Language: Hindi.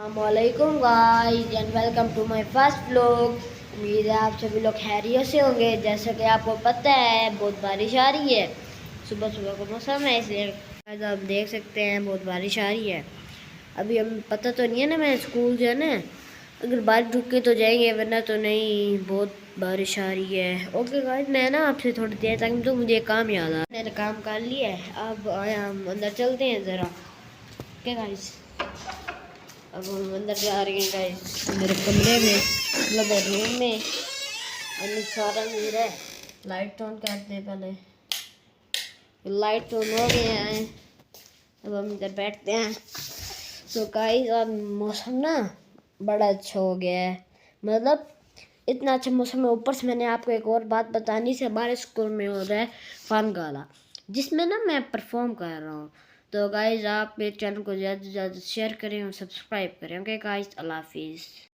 अस्सलामुअलैकुम guys and welcome to my first vlog. उम्मीद है आप सभी लोग खैरियत से होंगे। जैसा कि आपको पता है बहुत बारिश आ रही है, सुबह सुबह का मौसम है, इसलिए आज आप देख सकते हैं बहुत बारिश आ रही है। अभी हमें पता तो नहीं है ना, मैं स्कूल जो है ना, अगर बारिश रुके तो जाएंगे वरना तो नहीं। बहुत बारिश आ रही है। ओके गाइस, मैं ना आपसे थोड़ी देर तक तो मुझे काम याद आ, मैंने काम कर लिया है। अब आया हम अंदर चलते हैं ज़रा। ओके गाइस, अब हम अंदर जा रहे हैं गाइस, मेरे कमरे में, मतलब रूम में। अभी सारा नीर है। लाइट ऑन करते हैं पहले। लाइट ऑन हो गए हैं। अब हम इधर बैठते हैं। तो गाइस अब मौसम ना बड़ा अच्छा हो गया है, मतलब इतना अच्छा मौसम है। ऊपर से मैंने आपको एक और बात बतानी से, हमारे स्कूल में हो रहा है फन गाला, जिसमें ना मैं परफॉर्म कर रहा हूँ। तो गाइस आप मेरे चैनल को ज़्यादा से ज़्यादा शेयर करें और सब्सक्राइब करें। ओके गाइस, अल्लाह हाफिज़।